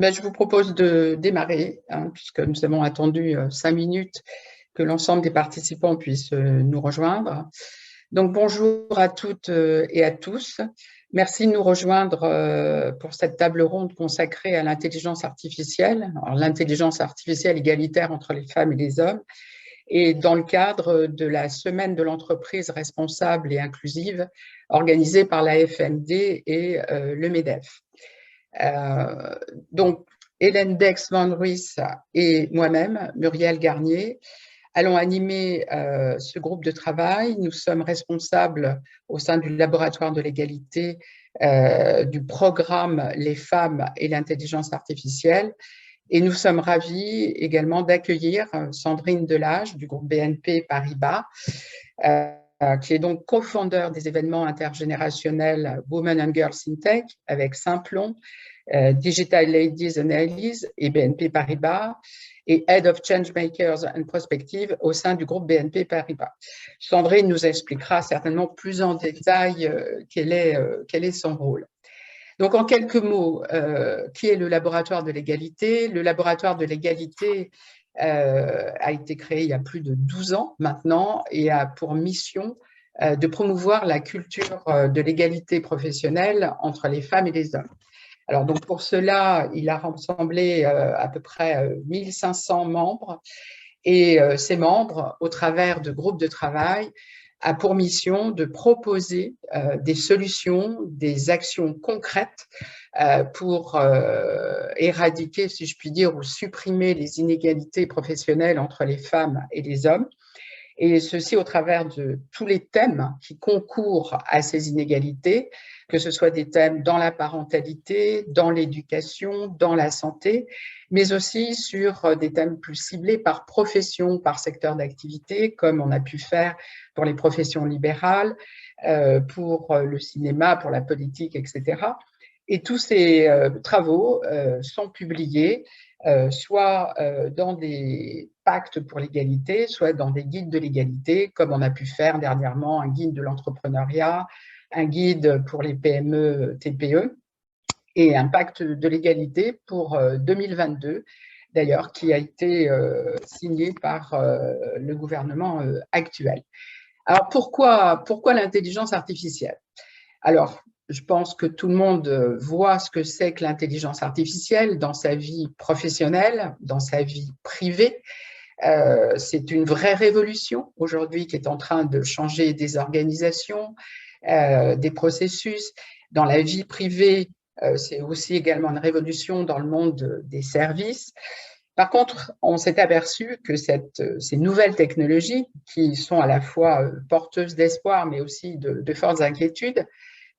Ben, je vous propose de démarrer, hein, puisque nous avons attendu 5 minutes que l'ensemble des participants puissent nous rejoindre. Donc, bonjour à toutes et à tous. Merci de nous rejoindre pour cette table ronde consacrée à l'intelligence artificielle, l'intelligence artificielle égalitaire entre les femmes et les hommes, et dans le cadre de la Semaine de l'entreprise responsable et inclusive organisée par la FMD et le MEDEF. Donc, Hélène Dex-Van Ruys et moi-même, Muriel Garnier, allons animer ce groupe de travail. Nous sommes responsables au sein du laboratoire de l'égalité du programme Les femmes et l'intelligence artificielle. Et nous sommes ravis également d'accueillir Sandrine Delage du groupe BNP Paribas, qui est donc co-fondeur des événements intergénérationnels Women and Girls in Tech avec Simplon, Digital Ladies and Allies et BNP Paribas, et Head of Changemakers and Prospective au sein du groupe BNP Paribas. Sandrine nous expliquera certainement plus en détail quel est son rôle. Donc, en quelques mots, qui est le laboratoire de l'égalité? Le laboratoire de l'égalité a été créé il y a plus de 12 ans maintenant et a pour mission de promouvoir la culture de l'égalité professionnelle entre les femmes et les hommes. Alors, donc pour cela, il a rassemblé à peu près 1500 membres et ces membres, au travers de groupes de travail, a pour mission de proposer des solutions, des actions concrètes pour éradiquer, si je puis dire, ou supprimer les inégalités professionnelles entre les femmes et les hommes. Et ceci au travers de tous les thèmes qui concourent à ces inégalités, que ce soit des thèmes dans la parentalité, dans l'éducation, dans la santé, mais aussi sur des thèmes plus ciblés par profession, par secteur d'activité, comme on a pu faire pour les professions libérales, pour le cinéma, pour la politique, etc. Et tous ces travaux sont publiés soit dans des pactes pour l'égalité, soit dans des guides de l'égalité, comme on a pu faire dernièrement un guide de l'entrepreneuriat, un guide pour les PME, TPE, et un pacte de l'égalité pour 2022, d'ailleurs, qui a été signé par le gouvernement actuel. Alors, pourquoi l'intelligence artificielle? Alors, je pense que tout le monde voit ce que c'est que l'intelligence artificielle dans sa vie professionnelle, dans sa vie privée. C'est une vraie révolution aujourd'hui qui est en train de changer des organisations, des processus. Dans la vie privée, c'est aussi également une révolution dans le monde des services. Par contre, on s'est aperçu que ces nouvelles technologies, qui sont à la fois porteuses d'espoir, mais aussi de fortes inquiétudes,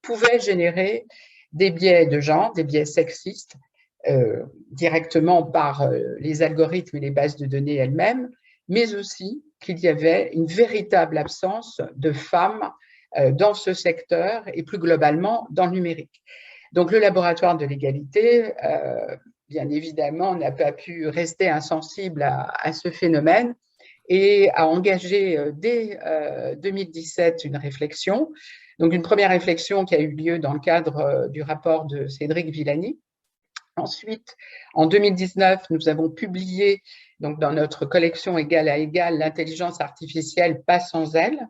pouvaient générer des biais de genre, des biais sexistes, directement par les algorithmes et les bases de données elles-mêmes, mais aussi qu'il y avait une véritable absence de femmes dans ce secteur et plus globalement dans le numérique. Donc le laboratoire de l'égalité, bien évidemment, n'a pas pu rester insensible à ce phénomène et a engagé dès 2017 une réflexion. Donc, une première réflexion qui a eu lieu dans le cadre du rapport de Cédric Villani. Ensuite, en 2019, nous avons publié donc, dans notre collection Égal à Égal, l'intelligence artificielle pas sans elle.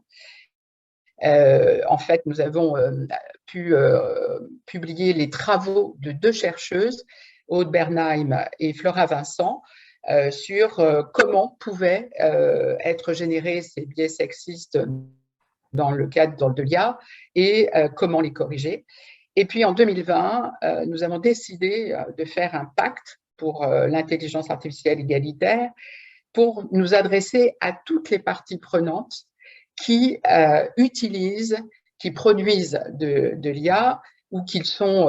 En fait, nous avons pu publier les travaux de 2 chercheuses, Aude Bernheim et Flora Vincent, sur comment pouvaient être générés ces biais sexistes dans le cadre de l'IA et comment les corriger. Et puis en 2020, nous avons décidé de faire un pacte pour l'intelligence artificielle égalitaire pour nous adresser à toutes les parties prenantes qui utilisent, qui produisent de l'IA ou qui sont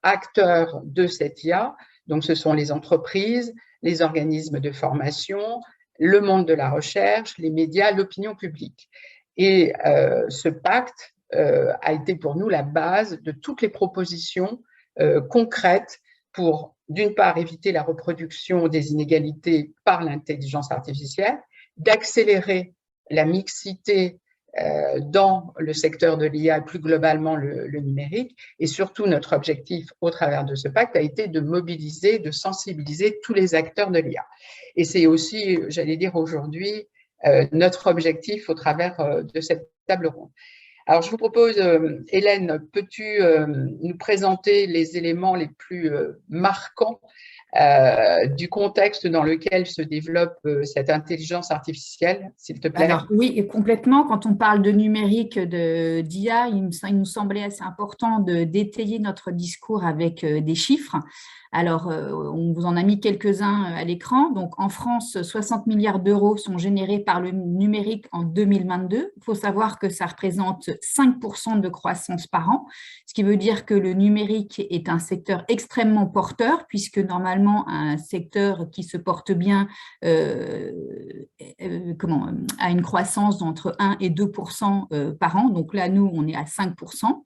acteurs de cette IA. Donc ce sont les entreprises, les organismes de formation, le monde de la recherche, les médias, l'opinion publique. Et ce pacte a été pour nous la base de toutes les propositions concrètes pour, d'une part, éviter la reproduction des inégalités par l'intelligence artificielle, d'accélérer la mixité dans le secteur de l'IA, plus globalement le numérique. Et surtout, notre objectif au travers de ce pacte a été de mobiliser, de sensibiliser tous les acteurs de l'IA. Et c'est aussi, j'allais dire aujourd'hui, notre objectif au travers de cette table ronde. Alors, je vous propose, Hélène, peux-tu nous présenter les éléments les plus marquants du contexte dans lequel se développe cette intelligence artificielle, s'il te plaît? Alors oui, complètement. Quand on parle de numérique, d'IA, il nous semblait assez important d'étayer notre discours avec des chiffres. Alors, on vous en a mis quelques-uns à l'écran. Donc, en France, 60 milliards d'euros sont générés par le numérique en 2022. Il faut savoir que ça représente 5% de croissance par an, ce qui veut dire que le numérique est un secteur extrêmement porteur, puisque normalement, un secteur qui se porte bien a une croissance d'entre 1 et 2% par an. Donc là, nous, on est à 5%.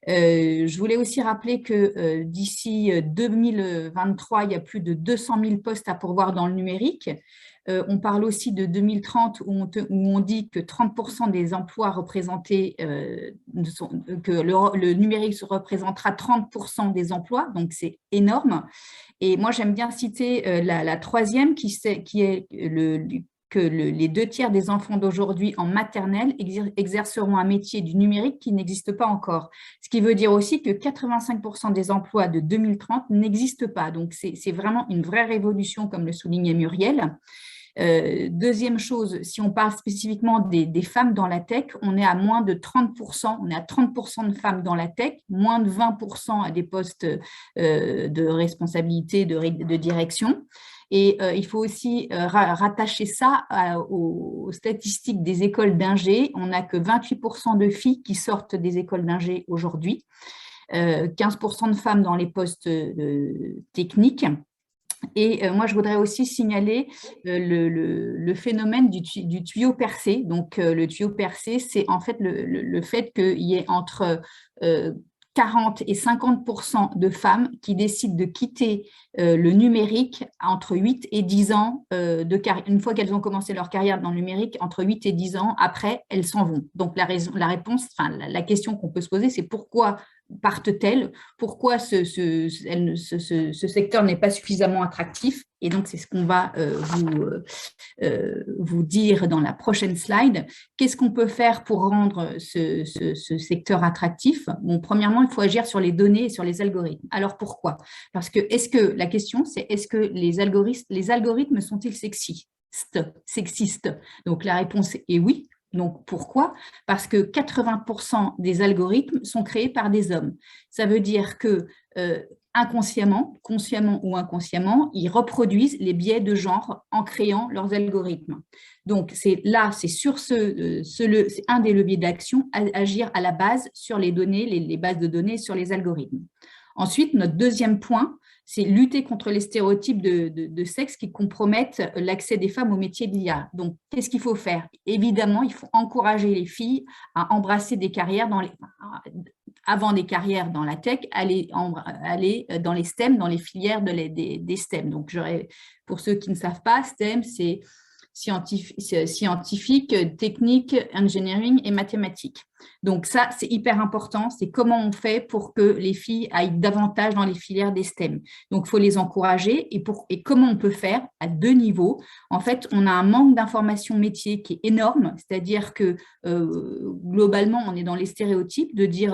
Je voulais aussi rappeler que d'ici 2023, il y a plus de 200 000 postes à pourvoir dans le numérique. On parle aussi de 2030 où on dit que 30% des emplois représentés, que le numérique représentera 30% des emplois, donc c'est énorme. Et moi, j'aime bien citer la troisième qui est que les 2 tiers des enfants d'aujourd'hui en maternelle exerceront un métier du numérique qui n'existe pas encore. Ce qui veut dire aussi que 85% des emplois de 2030 n'existent pas. Donc, c'est vraiment une vraie révolution, comme le soulignait Muriel. Deuxième chose, si on parle spécifiquement des femmes dans la tech, on est à moins de 30%, on est à 30% de femmes dans la tech, moins de 20% à des postes de responsabilité, de direction. Et il faut aussi rattacher ça aux statistiques des écoles d'ingé. On n'a que 28% de filles qui sortent des écoles d'ingé aujourd'hui, 15% de femmes dans les postes techniques. Et moi, je voudrais aussi signaler le phénomène du tuyau percé. Donc, le tuyau percé, c'est en fait le fait qu'il y ait entre 40 et 50% de femmes qui décident de quitter le numérique entre 8 et 10 ans de carrière. Une fois qu'elles ont commencé leur carrière dans le numérique, entre 8 et 10 ans, après, elles s'en vont. Donc, la réponse, enfin, la question qu'on peut se poser, c'est pourquoi partent-elles? Pourquoi ce secteur n'est pas suffisamment attractif? Et donc, c'est ce qu'on va vous dire dans la prochaine slide. Qu'est-ce qu'on peut faire pour rendre ce secteur attractif? Bon, premièrement, il faut agir sur les données et sur les algorithmes. Alors, pourquoi? Parce que la question, c'est est-ce que les algorithmes sont-ils sexistes? Donc, la réponse est oui. Donc, pourquoi? Parce que 80% des algorithmes sont créés par des hommes. Ça veut dire que inconsciemment, consciemment ou inconsciemment, ils reproduisent les biais de genre en créant leurs algorithmes. Donc, c'est un des leviers d'action, agir à la base sur les données, les bases de données, sur les algorithmes. Ensuite, notre deuxième point, c'est lutter contre les stéréotypes de sexe qui compromettent l'accès des femmes au métier de l'IA. Donc, qu'est-ce qu'il faut faire? Évidemment, il faut encourager les filles à embrasser des carrières avant des carrières dans la tech, aller dans les STEM, dans les filières des STEM. Donc, pour ceux qui ne savent pas, STEM, c'est scientifique, technique, engineering et mathématiques. Donc ça, c'est hyper important, c'est comment on fait pour que les filles aillent davantage dans les filières des STEM. Donc, il faut les encourager et comment on peut faire à 2 niveaux. En fait, on a un manque d'information métier qui est énorme, c'est-à-dire que globalement, on est dans les stéréotypes de dire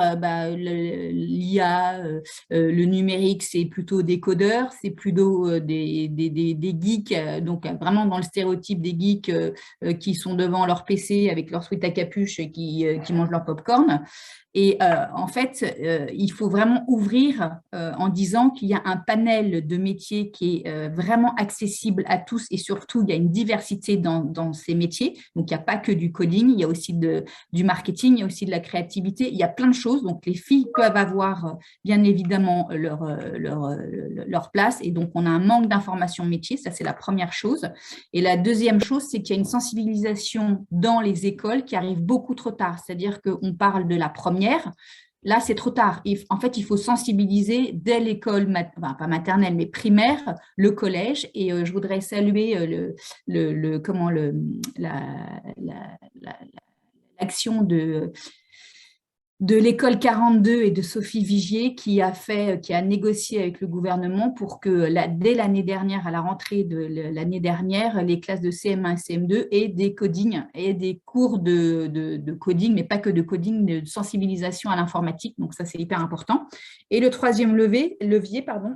l'IA, le numérique, c'est plutôt des codeurs, c'est plutôt des geeks, donc vraiment dans le stéréotype des geeks qui sont devant leur PC avec leur sweat à capuche et qui mangent leur popcorn. Et en fait, il faut vraiment ouvrir en disant qu'il y a un panel de métiers qui est vraiment accessible à tous et surtout, il y a une diversité dans ces métiers. Donc, il n'y a pas que du coding, il y a aussi du marketing, il y a aussi de la créativité, il y a plein de choses. Donc, les filles peuvent avoir bien évidemment leur place et donc, on a un manque d'information métier, ça c'est la première chose. Et la deuxième chose, c'est qu'il y a une sensibilisation dans les écoles qui arrive beaucoup trop tard, c'est-à-dire qu'on parle de la première. Là, c'est trop tard. En fait, il faut sensibiliser dès l'école, pas maternelle, mais primaire, le collège. Et je voudrais saluer l'action de l'école 42 et de Sophie Vigier qui a négocié avec le gouvernement pour que dès l'année dernière, à la rentrée de l'année dernière, les classes de CM1 et CM2 aient des codings et des cours de coding, mais pas que de coding, de sensibilisation à l'informatique. Donc ça, c'est hyper important. Et le troisième levier,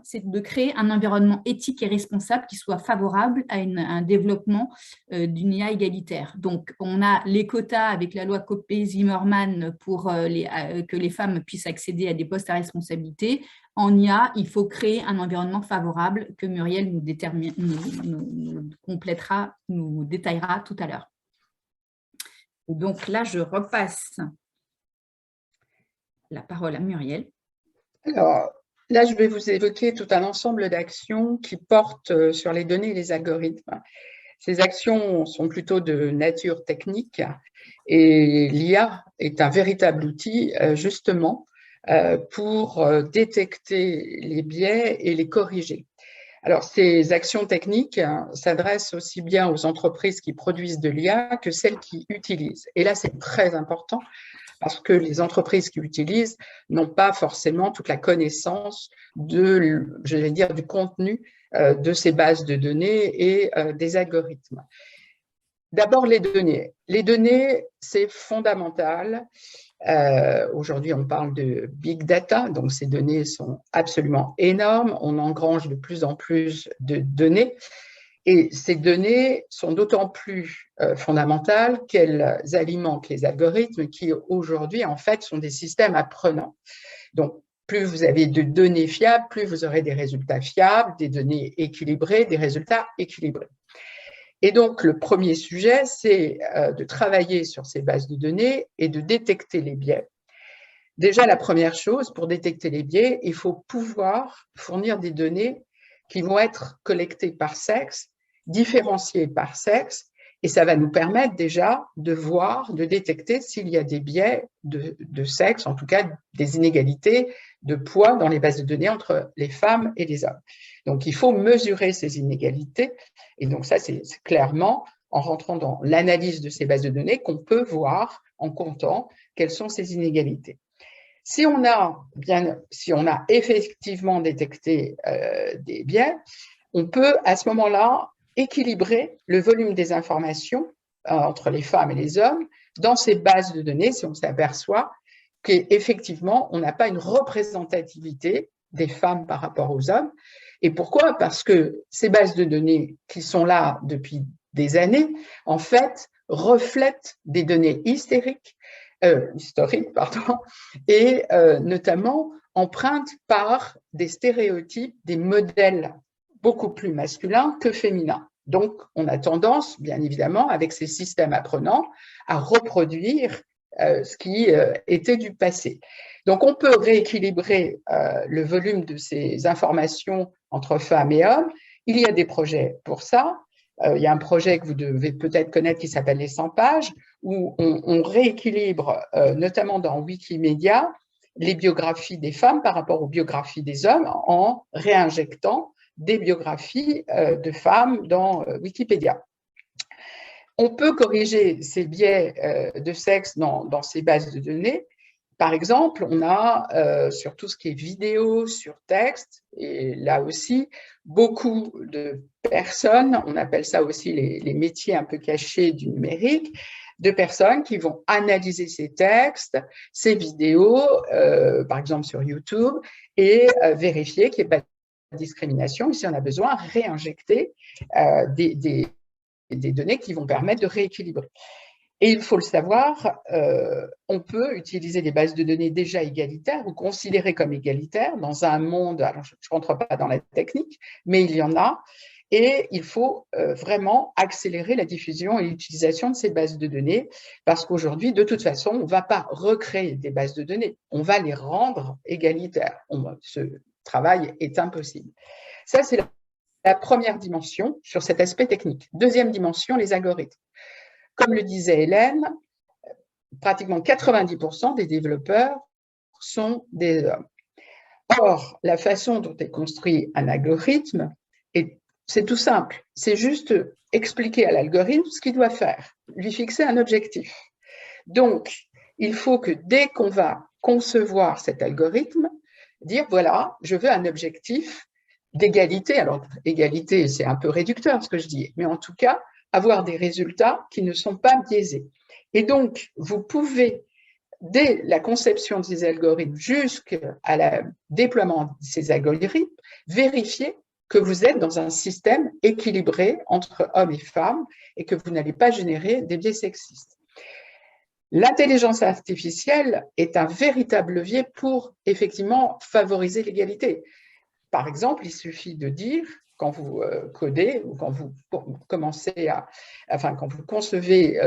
c'est de créer un environnement éthique et responsable qui soit favorable à un développement d'une IA égalitaire. Donc, on a les quotas avec la loi Copé-Zimmermann pour que les femmes puissent accéder à des postes à responsabilité. En IA, il faut créer un environnement favorable que Muriel nous complétera, nous détaillera tout à l'heure. Donc là, je repasse la parole à Muriel. Alors, là, je vais vous évoquer tout un ensemble d'actions qui portent sur les données et les algorithmes. Ces actions sont plutôt de nature technique et l'IA est un véritable outil justement pour détecter les biais et les corriger. Alors, ces actions techniques s'adressent aussi bien aux entreprises qui produisent de l'IA que celles qui utilisent. Et là, c'est très important parce que les entreprises qui utilisent n'ont pas forcément toute la connaissance du contenu de ces bases de données et des algorithmes. D'abord, les données. Les données, c'est fondamental. Aujourd'hui, on parle de big data, donc ces données sont absolument énormes. On engrange de plus en plus de données. Et ces données sont d'autant plus fondamentales qu'elles alimentent les algorithmes qui, aujourd'hui, en fait, sont des systèmes apprenants. Donc, plus vous avez de données fiables, plus vous aurez des résultats fiables, des données équilibrées, des résultats équilibrés. Et donc, le premier sujet, c'est de travailler sur ces bases de données et de détecter les biais. Déjà, la première chose, pour détecter les biais, il faut pouvoir fournir des données qui vont être collectées par sexe, différenciées par sexe, et ça va nous permettre déjà de voir, de détecter s'il y a des biais de sexe, en tout cas des inégalités de poids dans les bases de données entre les femmes et les hommes. Donc, il faut mesurer ces inégalités, et donc ça, c'est clairement en rentrant dans l'analyse de ces bases de données qu'on peut voir en comptant quelles sont ces inégalités. Si on a effectivement détecté des biais, on peut à ce moment-là équilibrer le volume des informations entre les femmes et les hommes dans ces bases de données si on s'aperçoit qu'effectivement, on n'a pas une représentativité des femmes par rapport aux hommes. Et pourquoi? Parce que ces bases de données qui sont là depuis des années, en fait, reflètent des données historiques, et notamment empreintes par des stéréotypes, des modèles beaucoup plus masculins que féminins. Donc, on a tendance, bien évidemment, avec ces systèmes apprenants, à reproduire ce qui était du passé. Donc, on peut rééquilibrer le volume de ces informations entre femmes et hommes. Il y a des projets pour ça. Il y a un projet que vous devez peut-être connaître qui s'appelle les 100 pages, où on rééquilibre, notamment dans Wikimedia, les biographies des femmes par rapport aux biographies des hommes en réinjectant des biographies de femmes dans Wikipédia. On peut corriger ces biais de sexe dans ces bases de données. Par exemple, on a sur tout ce qui est vidéo, sur texte, et là aussi, beaucoup de personnes, on appelle ça aussi les métiers un peu cachés du numérique, de personnes qui vont analyser ces textes, ces vidéos, par exemple sur YouTube, et vérifier qu'il n'y ait pas de discrimination, et si on a besoin, réinjecter des données qui vont permettre de rééquilibrer. Et il faut le savoir, on peut utiliser des bases de données déjà égalitaires ou considérées comme égalitaires dans un monde, alors je ne rentre pas dans la technique, mais il y en a, et il faut vraiment accélérer la diffusion et l'utilisation de ces bases de données, parce qu'aujourd'hui, de toute façon, on ne va pas recréer des bases de données, on va les rendre égalitaires. Ce travail est impossible. Ça, c'est la première dimension sur cet aspect technique. Deuxième dimension, les algorithmes. Comme le disait Hélène, pratiquement 90% des développeurs sont des hommes. Or, la façon dont est construit un algorithme, c'est tout simple. C'est juste expliquer à l'algorithme ce qu'il doit faire, lui fixer un objectif. Donc, il faut que dès qu'on va concevoir cet algorithme, dire, voilà, je veux un objectif d'égalité. Alors, égalité, c'est un peu réducteur ce que je dis, mais en tout cas, avoir des résultats qui ne sont pas biaisés. Et donc, vous pouvez, dès la conception de ces algorithmes jusqu'à le déploiement de ces algorithmes, vérifier que vous êtes dans un système équilibré entre hommes et femmes et que vous n'allez pas générer des biais sexistes. L'intelligence artificielle est un véritable levier pour effectivement favoriser l'égalité. Par exemple, il suffit de dire, quand vous codez ou quand vous commencez quand vous concevez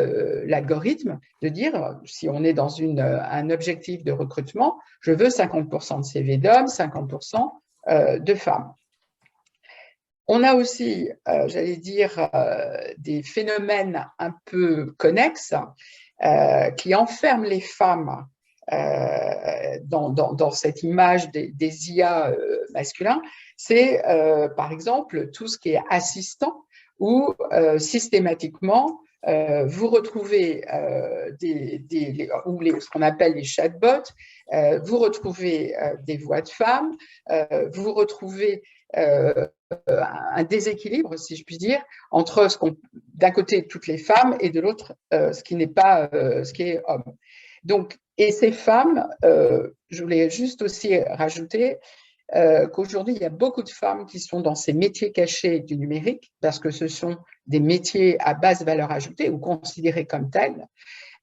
l'algorithme, de dire, si on est dans un objectif de recrutement, je veux 50% de CV d'hommes, 50% de femmes. On a aussi, j'allais dire, des phénomènes un peu connexes qui enferment les femmes dans cette image des IA masculins. C'est par exemple tout ce qui est assistant où systématiquement vous retrouvez ce qu'on appelle les chatbots, vous retrouvez des voix de femmes, vous retrouvez un déséquilibre, si je puis dire, entre d'un côté toutes les femmes et de l'autre ce qui n'est pas ce qui est homme. Donc, et ces femmes, je voulais juste aussi rajouter qu'aujourd'hui, il y a beaucoup de femmes qui sont dans ces métiers cachés du numérique parce que ce sont des métiers à basse valeur ajoutée ou considérés comme tels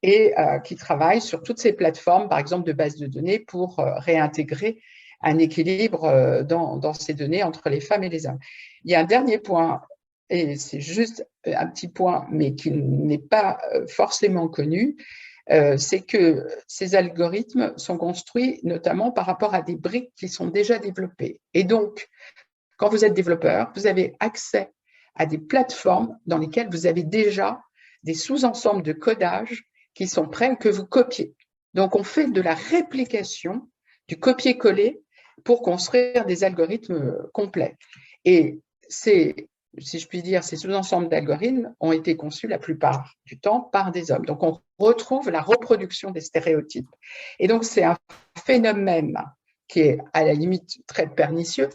et qui travaillent sur toutes ces plateformes, par exemple de bases de données, pour réintégrer un équilibre dans ces données entre les femmes et les hommes. Il y a un dernier point, et c'est juste un petit point, mais qui n'est pas forcément connu, c'est que ces algorithmes sont construits notamment par rapport à des briques qui sont déjà développées. Et donc, quand vous êtes développeur, vous avez accès à des plateformes dans lesquelles vous avez déjà des sous-ensembles de codage qui sont prêts que vous copiez. Donc, on fait de la réplication, du copier-coller pour construire des algorithmes complets. Et si je puis dire, ces sous-ensembles d'algorithmes ont été conçus la plupart du temps par des hommes. Donc, on retrouve la reproduction des stéréotypes. Et donc, c'est un phénomène qui est à la limite très pernicieux,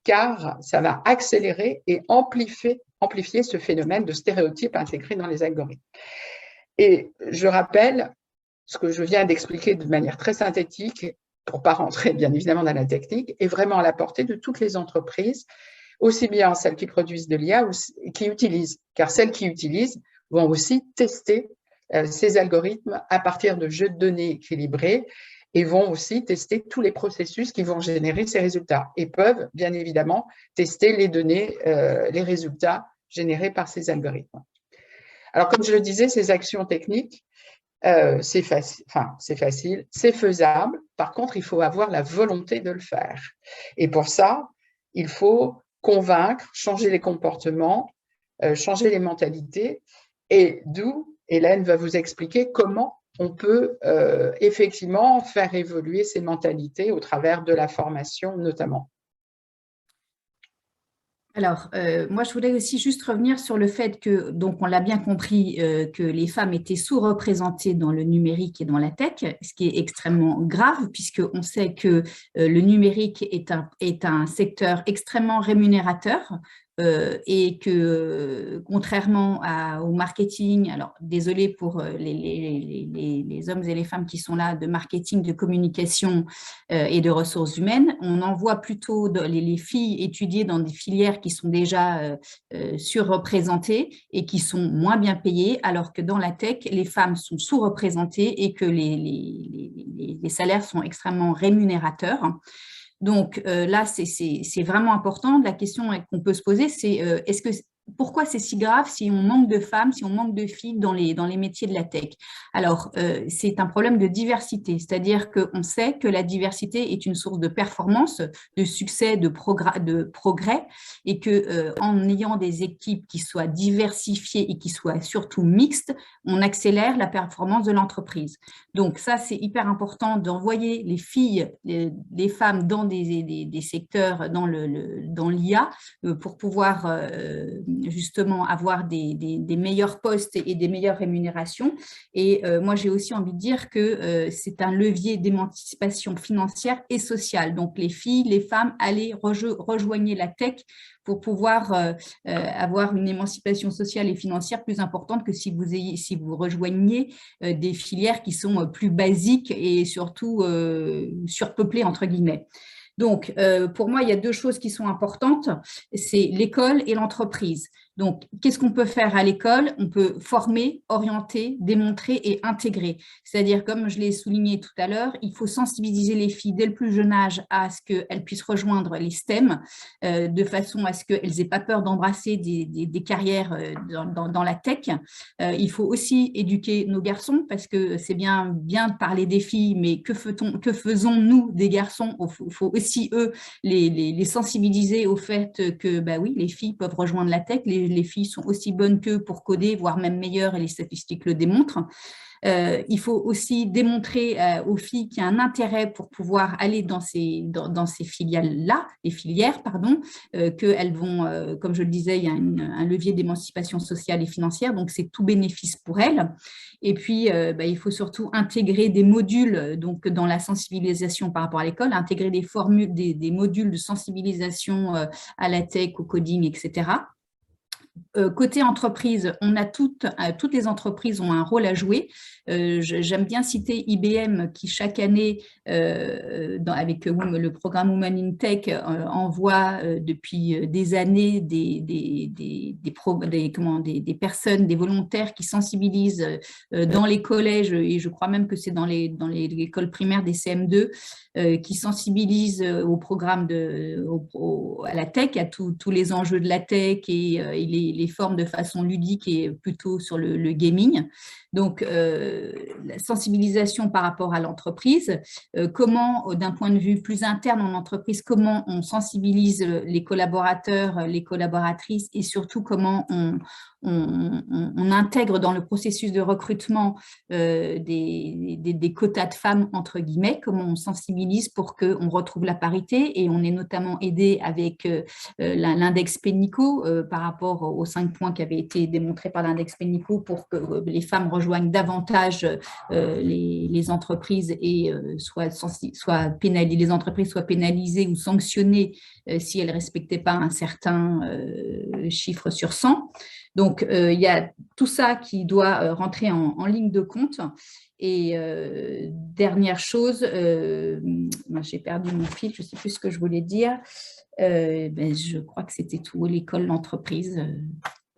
car ça va accélérer et amplifier ce phénomène de stéréotypes intégrés dans les algorithmes. Et je rappelle ce que je viens d'expliquer de manière très synthétique, pour ne pas rentrer bien évidemment dans la technique, est vraiment à la portée de toutes les entreprises, aussi bien celles qui produisent de l'IA ou qui utilisent, car celles qui utilisent vont aussi tester ces algorithmes à partir de jeux de données équilibrés et vont aussi tester tous les processus qui vont générer ces résultats et peuvent bien évidemment tester les données, les résultats générés par ces algorithmes. Alors, comme je le disais, ces actions techniques, c'est facile, c'est faisable. Par contre, il faut avoir la volonté de le faire. Et pour ça, il faut convaincre, changer les comportements, changer les mentalités. Et d'où Hélène va vous expliquer comment on peut effectivement faire évoluer ces mentalités au travers de la formation notamment. Alors, moi, je voulais aussi juste revenir sur le fait que, donc, on l'a bien compris, que les femmes étaient sous-représentées dans le numérique et dans la tech, ce qui est extrêmement grave, puisqu'on sait que le numérique est un secteur extrêmement rémunérateur. Et que contrairement au marketing, alors désolé pour les hommes et les femmes qui sont là de marketing, de communication et de ressources humaines, on envoie plutôt les filles étudier dans des filières qui sont déjà surreprésentées et qui sont moins bien payées, alors que dans la tech, les femmes sont sous-représentées et que les salaires sont extrêmement rémunérateurs. Donc là, c'est vraiment important. La question qu'on peut se poser, c'est pourquoi c'est si grave si on manque de femmes, si on manque de filles dans les métiers de la tech? Alors, c'est un problème de diversité, c'est-à-dire qu'on sait que la diversité est une source de performance, de succès, de progrès, et qu'en ayant des équipes qui soient diversifiées et qui soient surtout mixtes, on accélère la performance de l'entreprise. Donc ça, c'est hyper important d'envoyer les filles, les femmes dans des secteurs, dans l'IA, pour pouvoir justement avoir des meilleurs postes et des meilleures rémunérations. Et moi, j'ai aussi envie de dire que c'est un levier d'émancipation financière et sociale. Donc, les filles, les femmes, allez rejoigner la tech pour pouvoir avoir une émancipation sociale et financière plus importante que si vous rejoignez des filières qui sont plus basiques et surtout surpeuplées, entre guillemets. Donc, pour moi, il y a deux choses qui sont importantes, c'est l'école et l'entreprise. Donc, qu'est-ce qu'on peut faire à l'école? On peut former, orienter, démontrer et intégrer. C'est-à-dire, comme je l'ai souligné tout à l'heure, il faut sensibiliser les filles dès le plus jeune âge à ce qu'elles puissent rejoindre les STEM, de façon à ce qu'elles n'aient pas peur d'embrasser des carrières dans la tech. Il faut aussi éduquer nos garçons, parce que c'est bien de parler des filles, mais que faisons-nous des garçons? Il faut aussi, eux, les sensibiliser au fait que, bah oui, les filles peuvent rejoindre la tech, les filles sont aussi bonnes qu'eux pour coder, voire même meilleures, et les statistiques le démontrent. Il faut aussi démontrer aux filles qu'il y a un intérêt pour pouvoir aller dans ces filiales-là, les filières, pardon, qu'elles vont, comme je le disais, il y a un levier d'émancipation sociale et financière, donc c'est tout bénéfice pour elles. Et puis, il faut surtout intégrer des modules donc, dans la sensibilisation par rapport à l'école, intégrer des modules de sensibilisation à la tech, au coding, etc. Côté entreprise, on a toutes les entreprises ont un rôle à jouer. J'aime bien citer IBM qui chaque année, avec le programme Women in Tech, envoie depuis des années des personnes, des volontaires qui sensibilisent dans les collèges, et je crois même que c'est dans les écoles primaires des CM2, qui sensibilisent au programme à la tech, à tous les enjeux de la tech et les formes de façon ludique et plutôt sur le gaming. Donc, la sensibilisation par rapport à l'entreprise, comment, d'un point de vue plus interne en entreprise, comment on sensibilise les collaborateurs, les collaboratrices et surtout comment on intègre dans le processus de recrutement des quotas de femmes, entre guillemets, comment on sensibilise pour qu'on retrouve la parité. Et on est notamment aidé avec l'index Pénicaud par rapport aux 5 points qui avaient été démontrés par l'index Pénicaud pour que les femmes rejoignent davantage les entreprises et les entreprises soient pénalisées ou sanctionnées si elles ne respectaient pas un certain chiffre sur 100. Donc, il y a tout ça qui doit rentrer en ligne de compte. Et dernière chose, j'ai perdu mon fil, je ne sais plus ce que je voulais dire. Je crois que c'était tout, l'école, l'entreprise.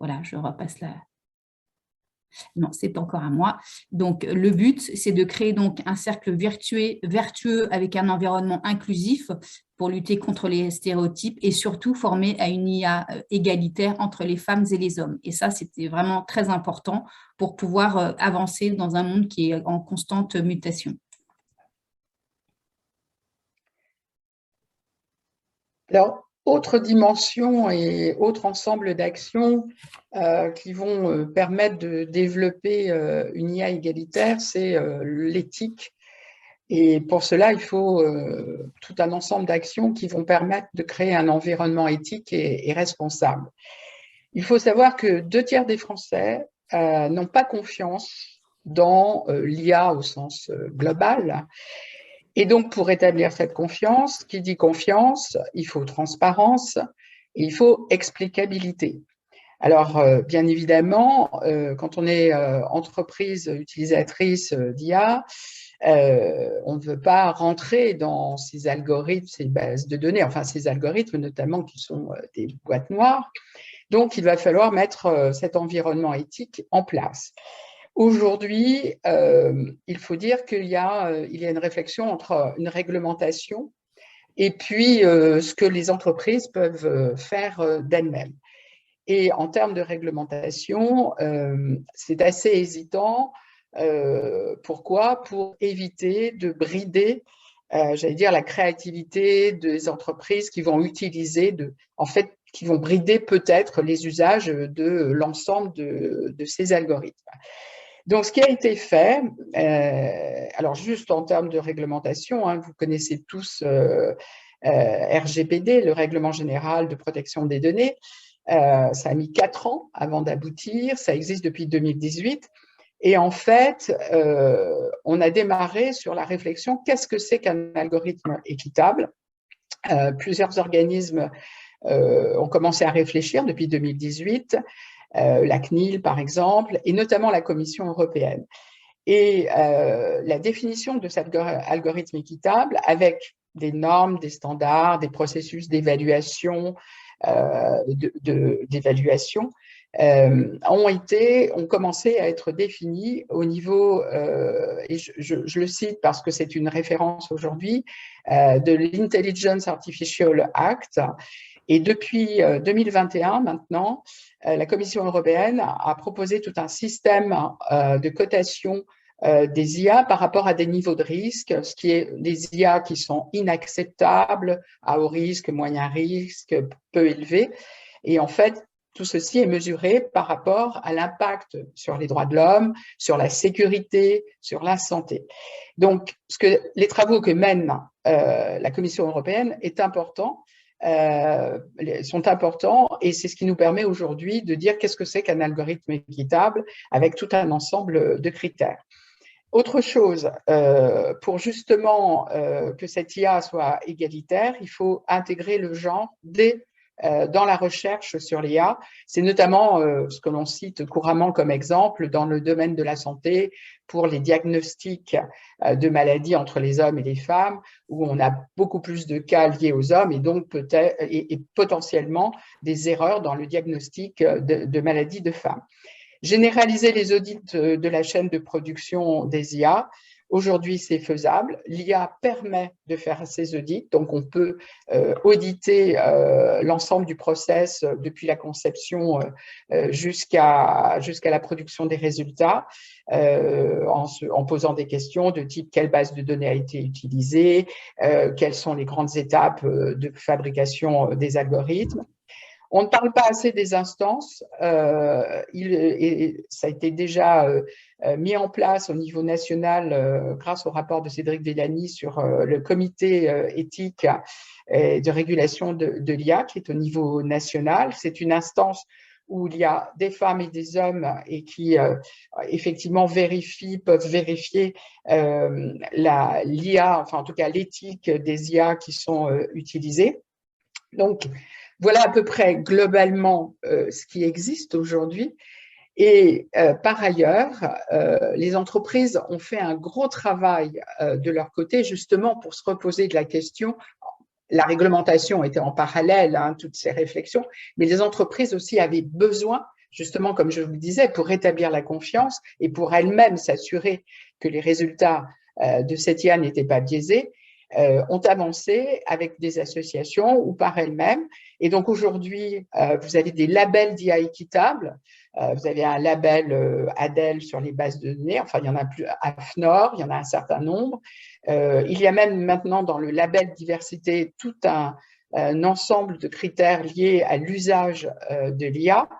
Voilà, je repasse là. Non, c'est encore à moi. Donc, le but, c'est de créer donc un cercle vertueux avec un environnement inclusif pour lutter contre les stéréotypes et surtout former à une IA égalitaire entre les femmes et les hommes. Et ça, c'était vraiment très important pour pouvoir avancer dans un monde qui est en constante mutation. Alors, autre dimension et autre ensemble d'actions qui vont permettre de développer une IA égalitaire, c'est l'éthique. Et pour cela, il faut tout un ensemble d'actions qui vont permettre de créer un environnement éthique et responsable. Il faut savoir que 2/3 des Français n'ont pas confiance dans l'IA au sens global. Et donc, pour établir cette confiance, qui dit confiance, il faut transparence et il faut explicabilité. Alors, bien évidemment, quand on est entreprise utilisatrice d'IA, on ne veut pas rentrer dans ces algorithmes, ces bases de données, enfin ces algorithmes notamment qui sont des boîtes noires. Donc, il va falloir mettre cet environnement éthique en place. Aujourd'hui, il faut dire qu'il y a une réflexion entre une réglementation et puis ce que les entreprises peuvent faire d'elles-mêmes. Et en termes de réglementation, c'est assez hésitant. Pourquoi? Pour éviter de brider, j'allais dire, la créativité des entreprises qui vont utiliser, qui vont brider peut-être les usages de l'ensemble de ces algorithmes. Donc, ce qui a été fait, alors juste en termes de réglementation, vous connaissez tous RGPD, le Règlement général de protection des données. Ça a mis 4 ans avant d'aboutir. Ça existe depuis 2018. Et en fait, on a démarré sur la réflexion, qu'est-ce que c'est qu'un algorithme équitable? Plusieurs organismes ont commencé à réfléchir depuis 2018, la CNIL par exemple, et notamment la Commission européenne. Et la définition de cet algorithme équitable avec des normes, des standards, des processus d'évaluation, ont commencé à être définis au niveau, et je le cite parce que c'est une référence aujourd'hui, de l'Intelligence Artificial Act. Et depuis 2021, maintenant, la Commission européenne a proposé tout un système de cotation des IA par rapport à des niveaux de risque, ce qui est des IA qui sont inacceptables, à haut risque, moyen risque, peu élevé. Et en fait, tout ceci est mesuré par rapport à l'impact sur les droits de l'homme, sur la sécurité, sur la santé. Donc, les travaux que mène la Commission européenne sont importants et c'est ce qui nous permet aujourd'hui de dire qu'est-ce que c'est qu'un algorithme équitable avec tout un ensemble de critères. Autre chose, pour justement que cette IA soit égalitaire, il faut intégrer le genre dans la recherche sur l'IA. C'est notamment ce que l'on cite couramment comme exemple dans le domaine de la santé pour les diagnostics de maladies entre les hommes et les femmes, où on a beaucoup plus de cas liés aux hommes et donc peut-être et potentiellement des erreurs dans le diagnostic de maladies de femmes. Généraliser les audits de la chaîne de production des IA. Aujourd'hui, c'est faisable. L'IA permet de faire ces audits, donc on peut auditer l'ensemble du process depuis la conception jusqu'à la production des résultats en posant des questions de type quelle base de données a été utilisée, quelles sont les grandes étapes de fabrication des algorithmes. On ne parle pas assez des instances. Ça a été déjà mis en place au niveau national grâce au rapport de Cédric Villani sur le comité éthique et de régulation de l'IA qui est au niveau national. C'est une instance où il y a des femmes et des hommes et qui effectivement peuvent vérifier l'IA, enfin en tout cas l'éthique des IA qui sont utilisées. Donc, voilà à peu près globalement ce qui existe aujourd'hui. Et par ailleurs, les entreprises ont fait un gros travail de leur côté justement pour se reposer de la question. La réglementation était en parallèle, toutes ces réflexions, mais les entreprises aussi avaient besoin, justement, comme je vous le disais, pour rétablir la confiance et pour elles-mêmes s'assurer que les résultats de cette IA n'étaient pas biaisés, ont avancé avec des associations ou par elles-mêmes. Et donc aujourd'hui, vous avez des labels d'IA équitables. Vous avez un label ADEL sur les bases de données. Enfin, il y en a plus, AFNOR, il y en a un certain nombre. Il y a même maintenant dans le label diversité tout un ensemble de critères liés à l'usage de l'IA.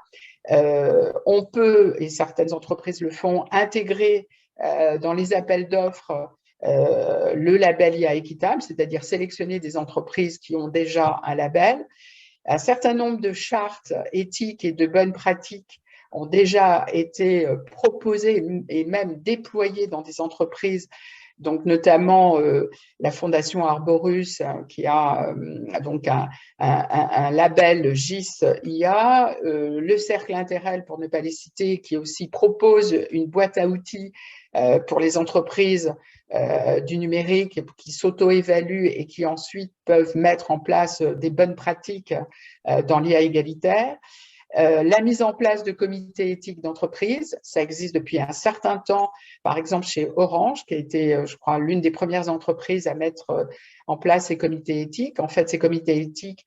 On peut, et certaines entreprises le font, intégrer dans les appels d'offres le label IA équitable, c'est-à-dire sélectionner des entreprises qui ont déjà un label. Un certain nombre de chartes éthiques et de bonnes pratiques ont déjà été proposées et même déployées dans des entreprises, donc notamment la Fondation Arborus qui a donc un label GIS IA, le Cercle Interrel pour ne pas les citer, qui aussi propose une boîte à outils pour les entreprises du numérique qui s'auto-évaluent et qui ensuite peuvent mettre en place des bonnes pratiques dans l'IA égalitaire. La mise en place de comités éthiques d'entreprise, ça existe depuis un certain temps, par exemple chez Orange, qui a été, je crois, l'une des premières entreprises à mettre en place ces comités éthiques. En fait, ces comités éthiques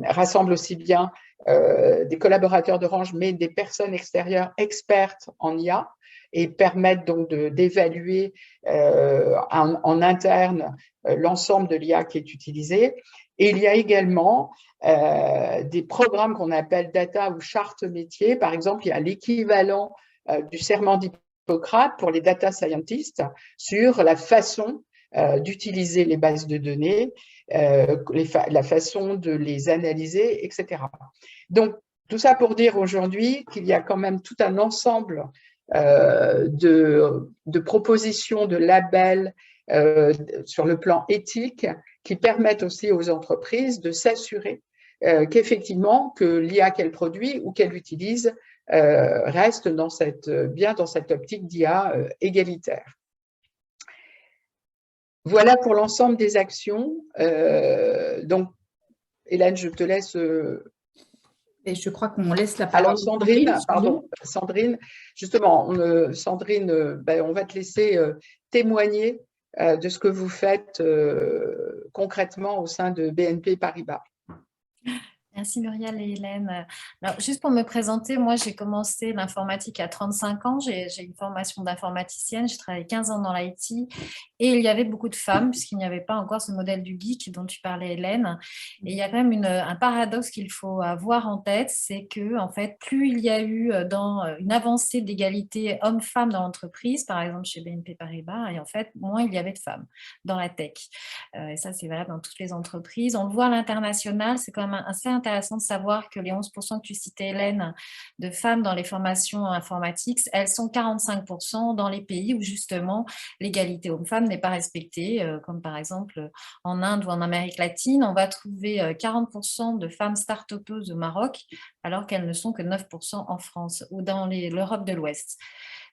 rassemblent aussi bien des collaborateurs d'Orange, mais des personnes extérieures expertes en IA et permettent donc d'évaluer en interne l'ensemble de l'IA qui est utilisée. Et il y a également des programmes qu'on appelle data ou charte métier. Par exemple, il y a l'équivalent du serment d'Hippocrate pour les data scientists sur la façon d'utiliser les bases de données, la façon de les analyser, etc. Donc, tout ça pour dire aujourd'hui qu'il y a quand même tout un ensemble de propositions, de labels sur le plan éthique qui permettent aussi aux entreprises de s'assurer qu'effectivement, que l'IA qu'elle produit ou qu'elle utilise reste bien dans cette optique d'IA égalitaire. Voilà pour l'ensemble des actions. Donc, Hélène, je te laisse. Et je crois qu'on laisse la parole. Alors, Sandrine, justement, Sandrine, on va te laisser témoigner de ce que vous faites concrètement au sein de BNP Paribas. Merci Muriel et Hélène. Alors, juste pour me présenter, moi j'ai commencé l'informatique à 35 ans, j'ai une formation d'informaticienne, j'ai travaillé 15 ans dans l'IT et il y avait beaucoup de femmes puisqu'il n'y avait pas encore ce modèle du geek dont tu parlais Hélène. Et il y a quand même un paradoxe qu'il faut avoir en tête, c'est que en fait, plus il y a eu dans une avancée d'égalité homme-femme dans l'entreprise, par exemple chez BNP Paribas, et en fait, moins il y avait de femmes dans la tech. Et ça, c'est valable dans toutes les entreprises. On le voit à l'international, c'est quand même assez intéressant de savoir que les 11% que tu citais, Hélène, de femmes dans les formations informatiques, elles sont 45% dans les pays où justement l'égalité homme-femme n'est pas respectée, comme par exemple en Inde ou en Amérique latine. On va trouver 40% de femmes start-upeuses au Maroc, alors qu'elles ne sont que 9% en France ou dans l'Europe de l'Ouest.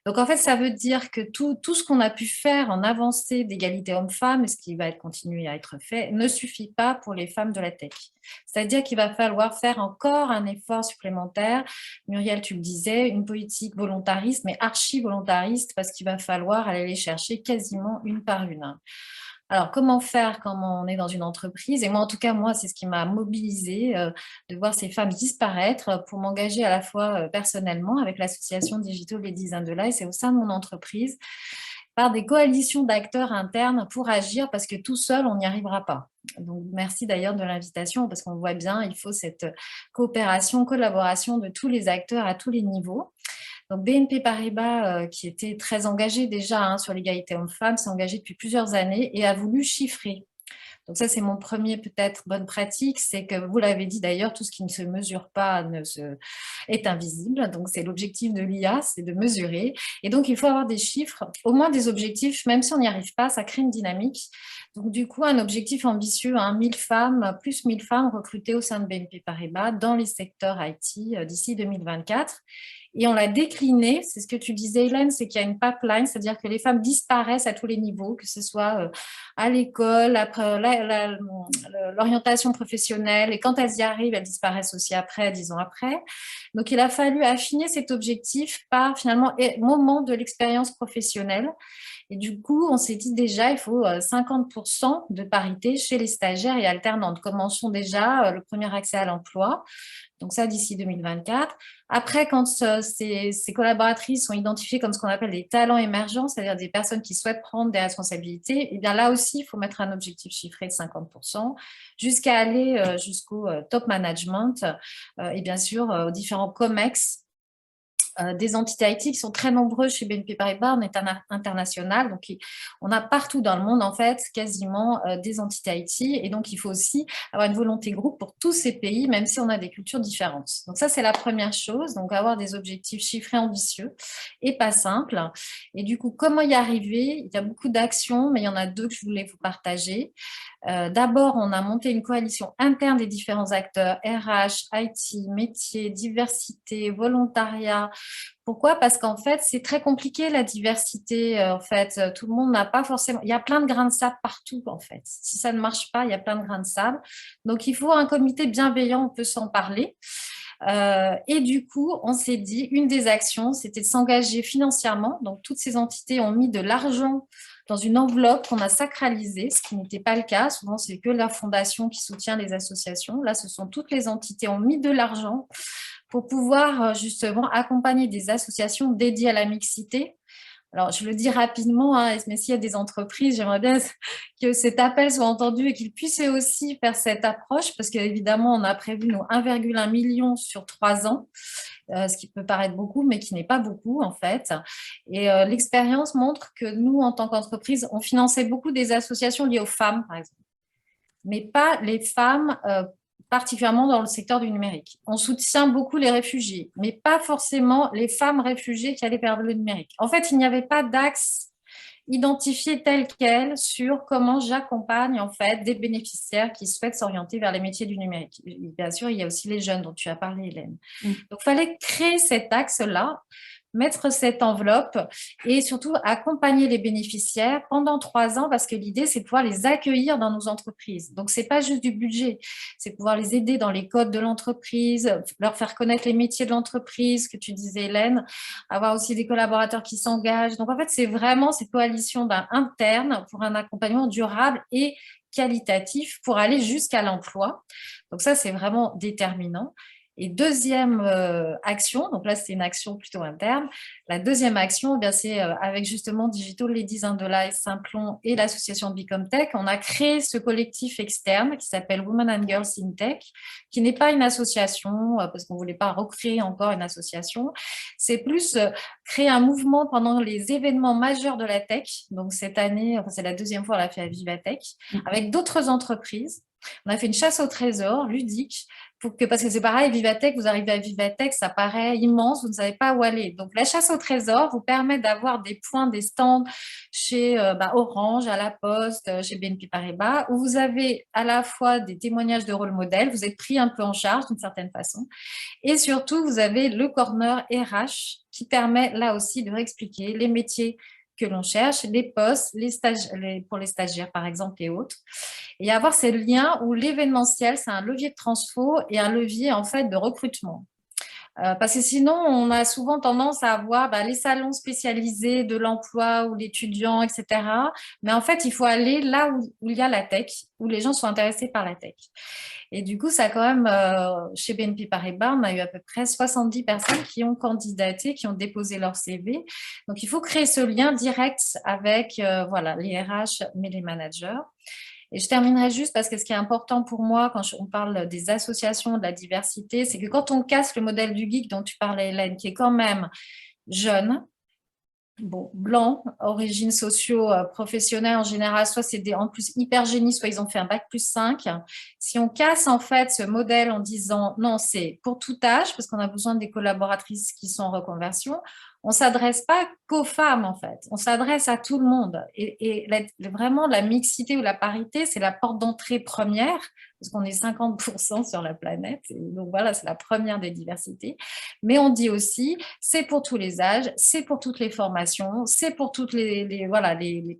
Donc, en fait, ça veut dire que tout ce qu'on a pu faire en avancée d'égalité homme-femme, et ce qui va continuer à être fait, ne suffit pas pour les femmes de la tech. C'est-à-dire qu'il va falloir faire encore un effort supplémentaire. Muriel, tu le disais, une politique volontariste, mais archi-volontariste, parce qu'il va falloir aller les chercher quasiment une par une. Alors, comment faire quand on est dans une entreprise? Et moi, en tout cas, moi, c'est ce qui m'a mobilisée de voir ces femmes disparaître pour m'engager à la fois personnellement avec l'association Digital Ladies and the Life et au sein de mon entreprise par des coalitions d'acteurs internes pour agir parce que tout seul, on n'y arrivera pas. Donc, merci d'ailleurs de l'invitation parce qu'on voit bien, il faut cette coopération, collaboration de tous les acteurs à tous les niveaux. Donc, BNP Paribas, qui était très engagé déjà sur l'égalité homme-femme, s'est engagé depuis plusieurs années et a voulu chiffrer. Donc ça, c'est mon premier peut-être bonne pratique, c'est que vous l'avez dit d'ailleurs, tout ce qui ne se mesure pas est invisible. Donc c'est l'objectif de l'IA, c'est de mesurer. Et donc il faut avoir des chiffres, au moins des objectifs, même si on n'y arrive pas, ça crée une dynamique. Donc du coup, un objectif ambitieux, 1000 femmes, plus 1000 femmes recrutées au sein de BNP Paribas dans les secteurs IT d'ici 2024. Et on l'a décliné, c'est ce que tu disais Hélène, c'est qu'il y a une pipeline, c'est-à-dire que les femmes disparaissent à tous les niveaux, que ce soit à l'école, après l'orientation professionnelle, et quand elles y arrivent, elles disparaissent aussi après, 10 ans après. Donc il a fallu affiner cet objectif par finalement moment de l'expérience professionnelle. Et du coup, on s'est dit déjà, il faut 50% de parité chez les stagiaires et alternantes. Commençons déjà le premier accès à l'emploi. Donc ça, d'ici 2024. Après, quand ces collaboratrices sont identifiées comme ce qu'on appelle des talents émergents, c'est-à-dire des personnes qui souhaitent prendre des responsabilités, et bien là aussi, il faut mettre un objectif chiffré de 50%, jusqu'à aller jusqu'au top management et bien sûr aux différents COMEX, des entités IT qui sont très nombreuses chez BNP Paribas, on est international, donc on a partout dans le monde en fait quasiment des entités IT et donc il faut aussi avoir une volonté groupe pour tous ces pays, même si on a des cultures différentes. Donc ça c'est la première chose, donc avoir des objectifs chiffrés ambitieux et pas simples. Et du coup, comment y arriver? Il y a beaucoup d'actions, mais il y en a deux que je voulais vous partager. D'abord, on a monté une coalition interne des différents acteurs, RH, IT, métiers, diversité, volontariat. Pourquoi? Parce qu'en fait, c'est très compliqué la diversité. En fait, tout le monde n'a pas forcément… Il y a plein de grains de sable partout, en fait. Si ça ne marche pas, il y a plein de grains de sable. Donc, il faut un comité bienveillant, on peut s'en parler. Et du coup, on s'est dit, une des actions, c'était de s'engager financièrement. Donc, toutes ces entités ont mis de l'argent dans une enveloppe qu'on a sacralisée, ce qui n'était pas le cas. Souvent, c'est que la fondation qui soutient les associations. Là, ce sont toutes les entités qui ont mis de l'argent pour pouvoir justement accompagner des associations dédiées à la mixité. Alors, je le dis rapidement, hein, mais s'il y a des entreprises, j'aimerais bien que cet appel soit entendu et qu'ils puissent eux aussi faire cette approche, parce qu'évidemment, on a prévu nous 1,1 million sur 3 ans, ce qui peut paraître beaucoup, mais qui n'est pas beaucoup en fait. Et l'expérience montre que nous, en tant qu'entreprise, on finançait beaucoup des associations liées aux femmes, par exemple, mais pas les femmes particulièrement dans le secteur du numérique. On soutient beaucoup les réfugiés, mais pas forcément les femmes réfugiées qui allaient vers le numérique. En fait, il n'y avait pas d'axe identifié tel quel sur comment j'accompagne en fait des bénéficiaires qui souhaitent s'orienter vers les métiers du numérique. Bien sûr, il y a aussi les jeunes dont tu as parlé, Hélène. Donc, il fallait créer cet axe-là, mettre cette enveloppe et surtout accompagner les bénéficiaires pendant 3 ans, parce que l'idée, c'est de pouvoir les accueillir dans nos entreprises. Donc, ce n'est pas juste du budget, c'est pouvoir les aider dans les codes de l'entreprise, leur faire connaître les métiers de l'entreprise, que tu disais, Hélène, avoir aussi des collaborateurs qui s'engagent. Donc, en fait, c'est vraiment cette coalition d'un interne pour un accompagnement durable et qualitatif pour aller jusqu'à l'emploi. Donc, ça, c'est vraiment déterminant. Et deuxième action, donc là c'est une action plutôt interne, la deuxième action, c'est avec justement Digital Ladies in the Life, Simplon et l'association Bicomtech, on a créé ce collectif externe qui s'appelle Women and Girls in Tech, qui n'est pas une association, parce qu'on ne voulait pas recréer encore une association, c'est plus créer un mouvement pendant les événements majeurs de la tech. Donc cette année, c'est la deuxième fois, on l'a fait à Vivatech, avec d'autres entreprises. On a fait une chasse au trésor ludique, parce que c'est pareil, Vivatech, vous arrivez à Vivatech, ça paraît immense, vous ne savez pas où aller. Donc, la chasse au trésor vous permet d'avoir des points, des stands chez Orange, à la Poste, chez BNP Paribas, où vous avez à la fois des témoignages de rôle modèle, vous êtes pris un peu en charge d'une certaine façon, et surtout, vous avez le corner RH qui permet là aussi de réexpliquer les métiers que l'on cherche, les postes, pour les stagiaires par exemple et autres. Et avoir ces liens où l'événementiel, c'est un levier de transfo et un levier en fait de recrutement. Parce que sinon, on a souvent tendance à avoir les salons spécialisés de l'emploi ou l'étudiant, etc. Mais en fait, il faut aller là où il y a la tech, où les gens sont intéressés par la tech. Et du coup, ça quand même, chez BNP Paribas, on a eu à peu près 70 personnes qui ont candidaté, qui ont déposé leur CV. Donc, il faut créer ce lien direct avec les RH, mais les managers. Et je terminerai juste parce que ce qui est important pour moi quand on parle des associations, de la diversité, c'est que quand on casse le modèle du geek dont tu parlais, Hélène, qui est quand même jeune, blanc, origines socio-professionnelles en général, soit c'est en plus hyper génie, soit ils ont fait un bac+5. Si on casse en fait ce modèle en disant non, c'est pour tout âge, parce qu'on a besoin des collaboratrices qui sont en reconversion, on ne s'adresse pas qu'aux femmes en fait, on s'adresse à tout le monde. Et vraiment la mixité ou la parité, c'est la porte d'entrée première, parce qu'on est 50% sur la planète, et donc voilà, c'est la première des diversités. Mais on dit aussi, c'est pour tous les âges, c'est pour toutes les formations, c'est pour toutes les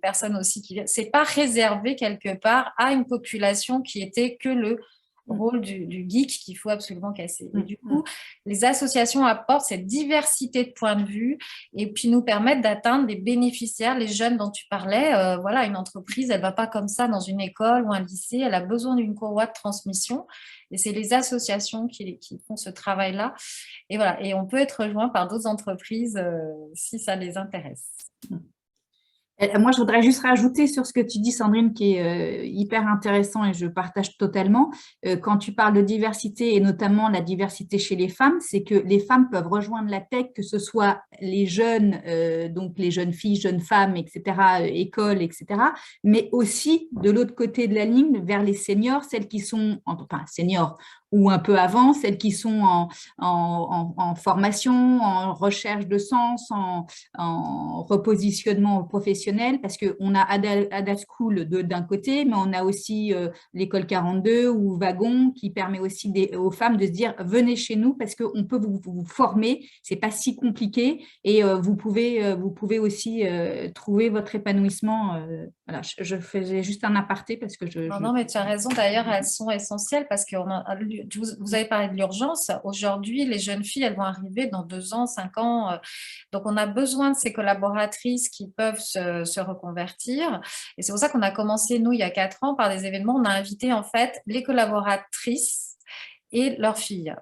personnes aussi c'est pas réservé quelque part à une population qui était que le rôle du geek qu'il faut absolument casser. Et du coup, les associations apportent cette diversité de points de vue et puis nous permettent d'atteindre des bénéficiaires, les jeunes dont tu parlais. Une entreprise, elle ne va pas comme ça dans une école ou un lycée, elle a besoin d'une courroie de transmission et c'est les associations qui font ce travail-là. Et voilà, et on peut être rejoint par d'autres entreprises si ça les intéresse. Moi, je voudrais juste rajouter sur ce que tu dis, Sandrine, qui est hyper intéressant et je partage totalement. Quand tu parles de diversité et notamment la diversité chez les femmes, c'est que les femmes peuvent rejoindre la tech, que ce soit les jeunes, donc les jeunes filles, jeunes femmes, etc., écoles, etc., mais aussi de l'autre côté de la ligne, vers les seniors, celles qui sont, enfin seniors, ou un peu avant, celles qui sont en formation, en recherche de sens, en repositionnement professionnel, parce qu'on a Ada School d'un côté, mais on a aussi l'école 42 ou Wagon qui permet aussi aux femmes de se dire venez chez nous parce qu'on peut vous former, c'est pas si compliqué et vous pouvez aussi trouver votre épanouissement. Voilà, je faisais juste un aparté parce que Non, mais tu as raison. D'ailleurs, elles sont essentielles parce que vous avez parlé de l'urgence. Aujourd'hui, les jeunes filles, elles vont arriver dans 2 ans, 5 ans. Donc, on a besoin de ces collaboratrices qui peuvent se reconvertir. Et c'est pour ça qu'on a commencé, nous, il y a 4 ans, par des événements. On a invité, en fait, les collaboratrices et leur fille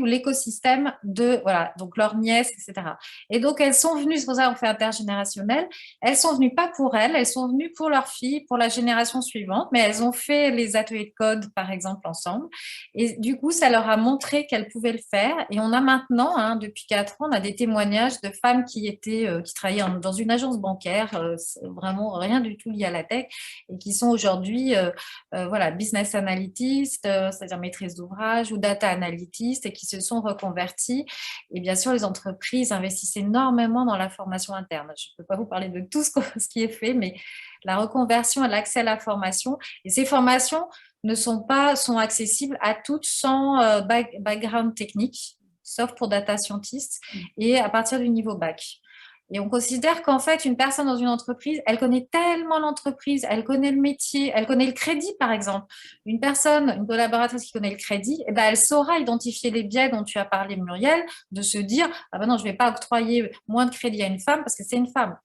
ou l'écosystème de, voilà, donc leurs nièces, etc. Et donc, elles sont venues, c'est pour ça qu'on fait intergénérationnel, elles sont venues pas pour elles sont venues pour leur fille, pour la génération suivante, mais elles ont fait les ateliers de code, par exemple, ensemble. Et du coup, ça leur a montré qu'elles pouvaient le faire. Et on a maintenant, hein, depuis 4 ans, on a des témoignages de femmes qui travaillaient dans une agence bancaire, vraiment rien du tout lié à la tech, et qui sont aujourd'hui voilà, business analyst, c'est-à-dire maîtrise d'ouvrage ou data analyst, et qui se sont reconvertis. Et bien sûr, les entreprises investissent énormément dans la formation interne. Je ne peux pas vous parler de tout ce qui est fait, mais la reconversion et l'accès à la formation. Et ces formations sont accessibles à toutes sans background technique, sauf pour data scientists, et à partir du niveau bac. Et on considère qu'en fait, une personne dans une entreprise, elle connaît tellement l'entreprise, elle connaît le métier, elle connaît le crédit, par exemple. Une collaboratrice qui connaît le crédit, eh ben, elle saura identifier les biais dont tu as parlé, Muriel, de se dire « Ah ben non, je ne vais pas octroyer moins de crédit à une femme parce que c'est une femme ».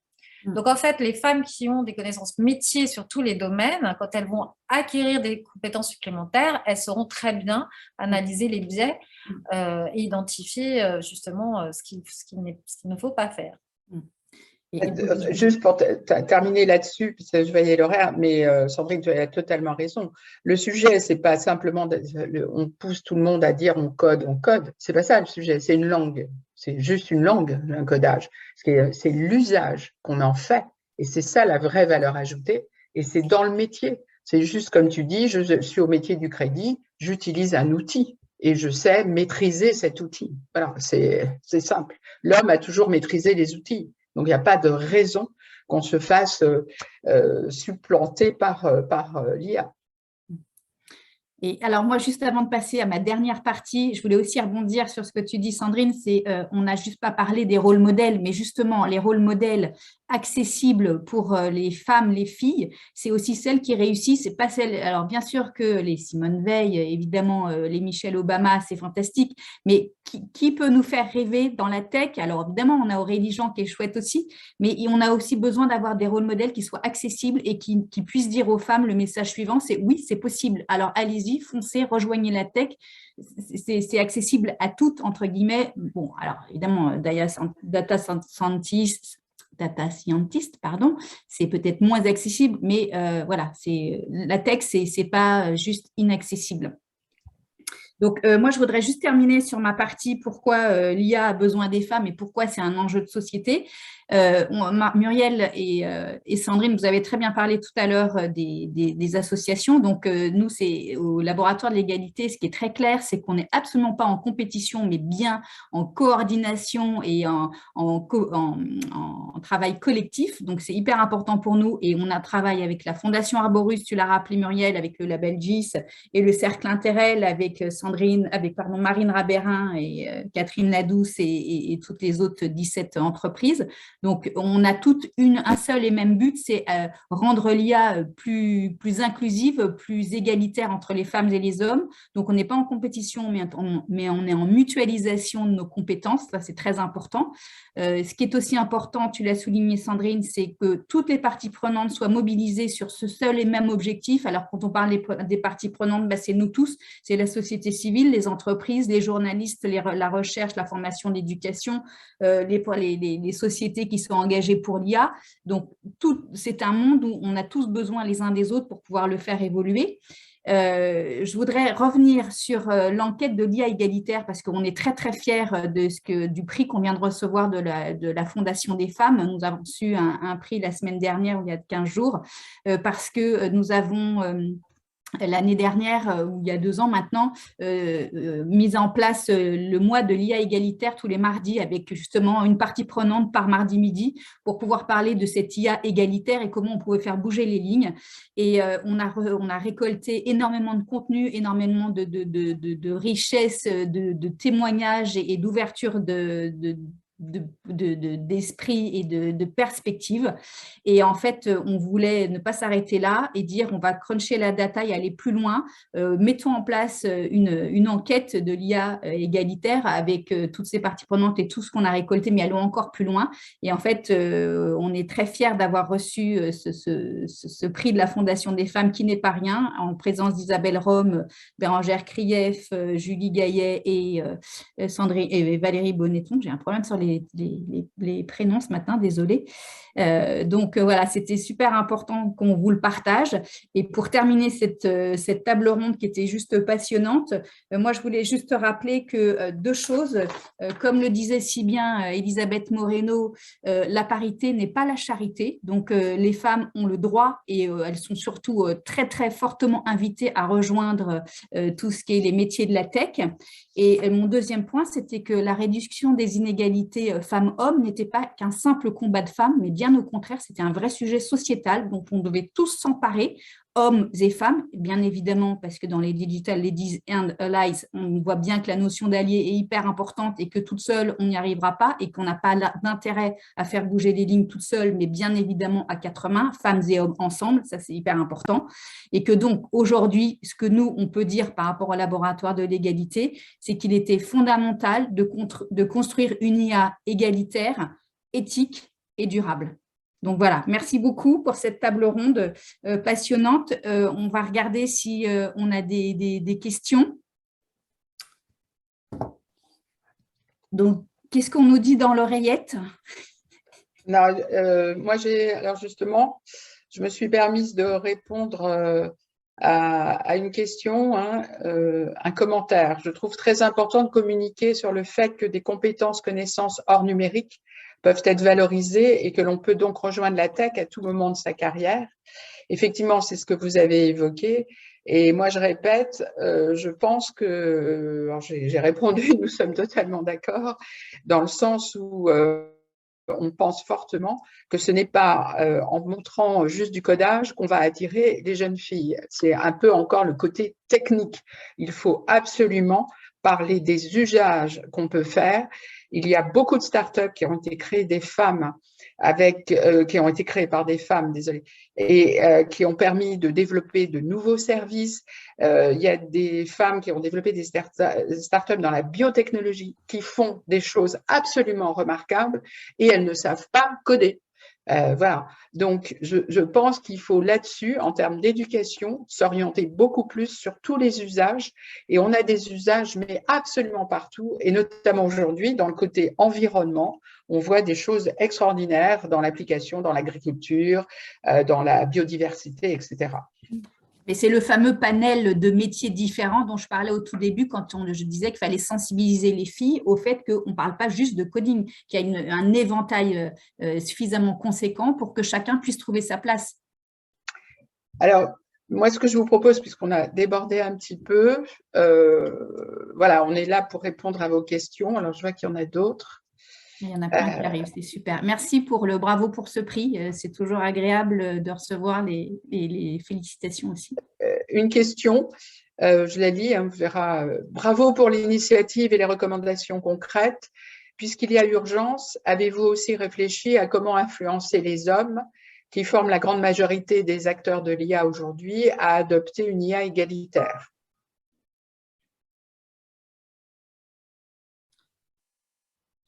Donc, en fait, les femmes qui ont des connaissances métiers sur tous les domaines, quand elles vont acquérir des compétences supplémentaires, elles sauront très bien analyser les biais et identifier justement ce qu'il ne faut pas faire. Juste pour terminer là-dessus, parce que je voyais l'horaire, mais Sandrine, tu as totalement raison. Le sujet, c'est pas simplement, on pousse tout le monde à dire on code. C'est pas ça le sujet, c'est une langue. C'est juste une langue, un codage. C'est l'usage qu'on en fait. Et c'est ça la vraie valeur ajoutée. Et c'est dans le métier. C'est juste comme tu dis, je suis au métier du crédit, j'utilise un outil et je sais maîtriser cet outil. Voilà, c'est simple. L'homme a toujours maîtrisé les outils. Donc, il n'y a pas de raison qu'on se fasse supplanter par l'IA. Et alors, moi, juste avant de passer à ma dernière partie, je voulais aussi rebondir sur ce que tu dis, Sandrine, c'est on n'a juste pas parlé des rôles modèles, mais justement, les rôles modèles accessibles pour les femmes, les filles, c'est aussi celles qui réussissent, c'est pas celles… Alors, bien sûr que les Simone Veil, évidemment, les Michelle Obama, c'est fantastique, mais qui peut nous faire rêver dans la tech? Alors, évidemment, on a Aurélie Jean qui est chouette aussi, mais on a aussi besoin d'avoir des rôles modèles qui soient accessibles et qui puissent dire aux femmes le message suivant, c'est oui, c'est possible. Alors, allez-y, foncez, rejoignez la tech. C'est accessible à toutes, entre guillemets. Bon, alors, évidemment, data scientist, pardon, c'est peut-être moins accessible, mais voilà, la tech, c'est pas juste inaccessible. Donc, moi, je voudrais juste terminer sur ma partie pourquoi l'IA a besoin des femmes et pourquoi c'est un enjeu de société. Muriel et Sandrine, vous avez très bien parlé tout à l'heure des associations. Donc, nous, c'est au laboratoire de l'égalité, ce qui est très clair, c'est qu'on n'est absolument pas en compétition, mais bien en coordination et en travail collectif. Donc, c'est hyper important pour nous et on a travaillé avec la Fondation Arborus, tu l'as rappelé, Muriel, avec le label GIS et le Cercle Interrel avec Marine Rabérin et Catherine Ladouce et toutes les autres 17 entreprises. Donc, on a toutes un seul et même but, c'est rendre l'IA plus inclusive, plus égalitaire entre les femmes et les hommes. Donc, on n'est pas en compétition, mais on est en mutualisation de nos compétences. Ça, c'est très important. Ce qui est aussi important, tu l'as souligné, Sandrine, c'est que toutes les parties prenantes soient mobilisées sur ce seul et même objectif. Alors, quand on parle des parties prenantes, c'est nous tous, c'est la société civile, les entreprises, les journalistes, la recherche, la formation, l'éducation, les sociétés qui sont engagées pour l'IA. Donc, c'est un monde où on a tous besoin les uns des autres pour pouvoir le faire évoluer. Je voudrais revenir sur l'enquête de l'IA égalitaire parce qu'on est très, très fiers du prix qu'on vient de recevoir de la Fondation des femmes. Nous avons reçu un prix la semaine dernière, il y a 15 jours, parce que nous avons… l'année dernière, ou il y a 2 ans maintenant, mise en place le mois de l'IA égalitaire tous les mardis avec justement une partie prenante par mardi midi pour pouvoir parler de cette IA égalitaire et comment on pouvait faire bouger les lignes. Et on a récolté énormément de contenu, énormément de richesses, de témoignages et d'ouverture d'esprit et de perspective. Et en fait, on voulait ne pas s'arrêter là et dire on va cruncher la data et aller plus loin. Mettons en place une enquête de l'IA égalitaire avec toutes ces parties prenantes et tout ce qu'on a récolté, mais allons encore plus loin. Et en fait, on est très fiers d'avoir reçu ce prix de la Fondation des femmes qui n'est pas rien, en présence d'Isabelle Rome, Bérangère Krief, Julie Gaillet et Valérie Bonneton. J'ai un problème sur les prénoms ce matin, désolée. Donc voilà, c'était super important qu'on vous le partage. Et pour terminer cette table ronde qui était juste passionnante, moi je voulais juste rappeler que deux choses, comme le disait si bien Elisabeth Moreno, la parité n'est pas la charité. Donc les femmes ont le droit et elles sont surtout très très fortement invitées à rejoindre tout ce qui est les métiers de la tech. Et mon deuxième point, c'était que la réduction des inégalités femmes-hommes n'était pas qu'un simple combat de femmes, mais bien au contraire, c'était un vrai sujet sociétal dont on devait tous s'emparer, hommes et femmes, bien évidemment, parce que dans les Digital Ladies and Allies, on voit bien que la notion d'allié est hyper importante et que toute seule, on n'y arrivera pas et qu'on n'a pas d'intérêt à faire bouger les lignes toute seule, mais bien évidemment à quatre mains, femmes et hommes ensemble, ça c'est hyper important. Et que donc, aujourd'hui, ce que nous, on peut dire par rapport au laboratoire de l'égalité, c'est qu'il était fondamental de construire une IA égalitaire, éthique et durable. Donc voilà, merci beaucoup pour cette table ronde passionnante. On va regarder si on a des questions. Donc, qu'est-ce qu'on nous dit dans l'oreillette? Moi, alors justement, je me suis permise de répondre à une question, un commentaire. Je trouve très important de communiquer sur le fait que des compétences, connaissances hors numérique peuvent être valorisées et que l'on peut donc rejoindre la tech à tout moment de sa carrière. Effectivement, c'est ce que vous avez évoqué. Et moi, je répète, je pense que, j'ai répondu, nous sommes totalement d'accord, dans le sens où on pense fortement que ce n'est pas en montrant juste du codage qu'on va attirer les jeunes filles. C'est un peu encore le côté technique. Il faut absolument parler des usages qu'on peut faire. Il y a beaucoup de startups qui ont été créées qui ont été créées par des femmes, désolé, et qui ont permis de nouveaux services. Il y a des femmes qui ont développé des startups dans la biotechnologie qui font des choses absolument remarquables et elles ne savent pas coder. Voilà. Donc, je pense qu'il faut là-dessus, en termes d'éducation, s'orienter beaucoup plus sur tous les usages. Et on a des usages, mais absolument partout, et notamment aujourd'hui, dans le côté environnement, on voit des choses extraordinaires dans l'application, dans l'agriculture, dans la biodiversité, etc. Mais c'est le fameux panel de métiers différents dont je parlais au tout début quand je disais qu'il fallait sensibiliser les filles au fait qu'on ne parle pas juste de coding, qu'il y a un éventail suffisamment conséquent pour que chacun puisse trouver sa place. Alors, moi, ce que je vous propose, puisqu'on a débordé un petit peu, voilà, on est là pour répondre à vos questions. Alors, je vois qu'il y en a d'autres. Il y en a plein qui arrivent, c'est super. Merci bravo pour ce prix. C'est toujours agréable de recevoir les félicitations aussi. Une question, je la lis, on verra. Bravo pour l'initiative et les recommandations concrètes. Puisqu'il y a urgence, avez-vous aussi réfléchi à comment influencer les hommes qui forment la grande majorité des acteurs de l'IA aujourd'hui à adopter une IA égalitaire?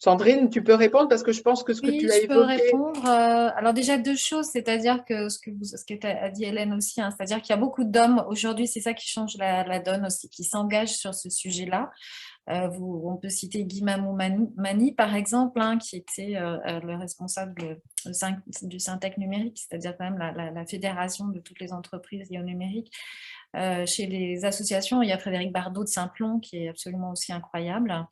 Sandrine, tu peux répondre parce que je pense que ce que tu as évoqué… Oui, je peux répondre. Alors déjà deux choses, c'est-à-dire que ce que a dit Hélène aussi, c'est-à-dire qu'il y a beaucoup d'hommes aujourd'hui, c'est ça qui change la donne aussi, qui s'engagent sur ce sujet-là. On peut citer Guy Mamou-Mani, par exemple, qui était le responsable du Syntec numérique, c'est-à-dire quand même la fédération de toutes les entreprises liées au numérique. Chez les associations, il y a Frédéric Bardot de Saint-Plon qui est absolument aussi incroyable.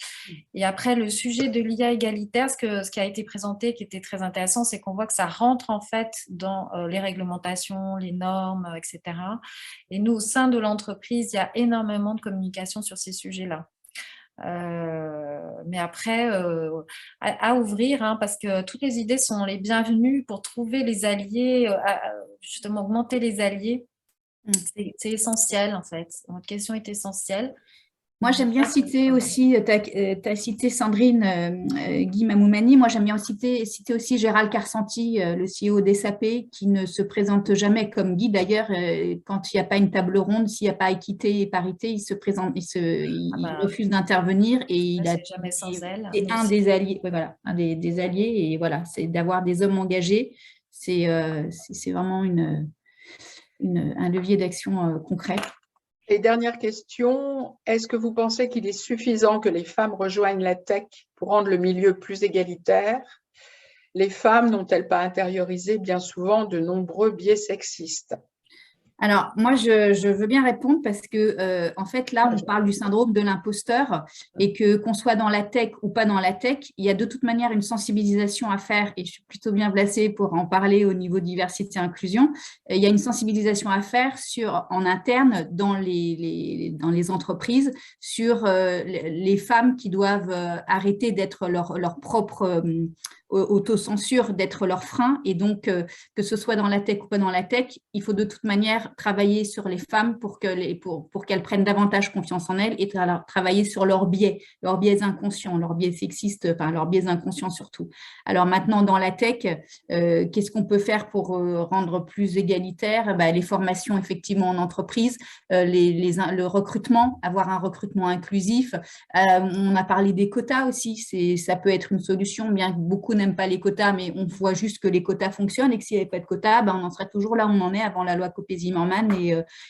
Et après, le sujet de l'IA égalitaire, ce qui a été présenté, qui était très intéressant, c'est qu'on voit que ça rentre en fait dans les réglementations, les normes, etc. Et nous, au sein de l'entreprise, il y a énormément de communication sur ces sujets-là. Mais après, à ouvrir, parce que toutes les idées sont les bienvenues pour trouver les alliés, justement augmenter les alliés. C'est essentiel en fait. Votre question est essentielle. Moi, j'aime bien citer aussi, tu as cité Sandrine Guy Mamoumani, moi j'aime bien citer aussi Gérald Carsanti, le CEO d'SAP, qui ne se présente jamais comme Guy. D'ailleurs, quand il n'y a pas une table ronde, s'il n'y a pas équité et parité, il se présente, il refuse d'intervenir et il a jamais sans elle. C'est un des alliés, ouais, voilà, un des alliés, et voilà, c'est d'avoir des hommes engagés, c'est vraiment un levier d'action concret. Et dernière question, est-ce que vous pensez qu'il est suffisant que les femmes rejoignent la tech pour rendre le milieu plus égalitaire? Les femmes n'ont-elles pas intériorisé bien souvent de nombreux biais sexistes? Alors, moi, je veux bien répondre parce que, en fait, là, on parle du syndrome de l'imposteur et que qu'on soit dans la tech ou pas dans la tech, il y a de toute manière une sensibilisation à faire et je suis plutôt bien placée pour en parler au niveau diversité et inclusion. Il y a une sensibilisation à faire en interne dans les entreprises sur les femmes qui doivent arrêter d'être leur propre autocensure, d'être leur frein. Et donc, que ce soit dans la tech ou pas dans la tech, il faut de toute manière travailler sur les femmes pour qu'elles prennent davantage confiance en elles et travailler sur leurs biais inconscients, leurs biais sexistes, enfin leurs biais inconscients surtout. Alors maintenant, dans la tech, qu'est-ce qu'on peut faire pour rendre plus égalitaire? Les formations effectivement en entreprise, le recrutement, avoir un recrutement inclusif. On a parlé des quotas aussi, ça peut être une solution, bien que beaucoup n'aiment pas les quotas, mais on voit juste que les quotas fonctionnent et que s'il n'y avait pas de quotas, on en serait toujours là où on en est avant la loi Copé-Zimmermann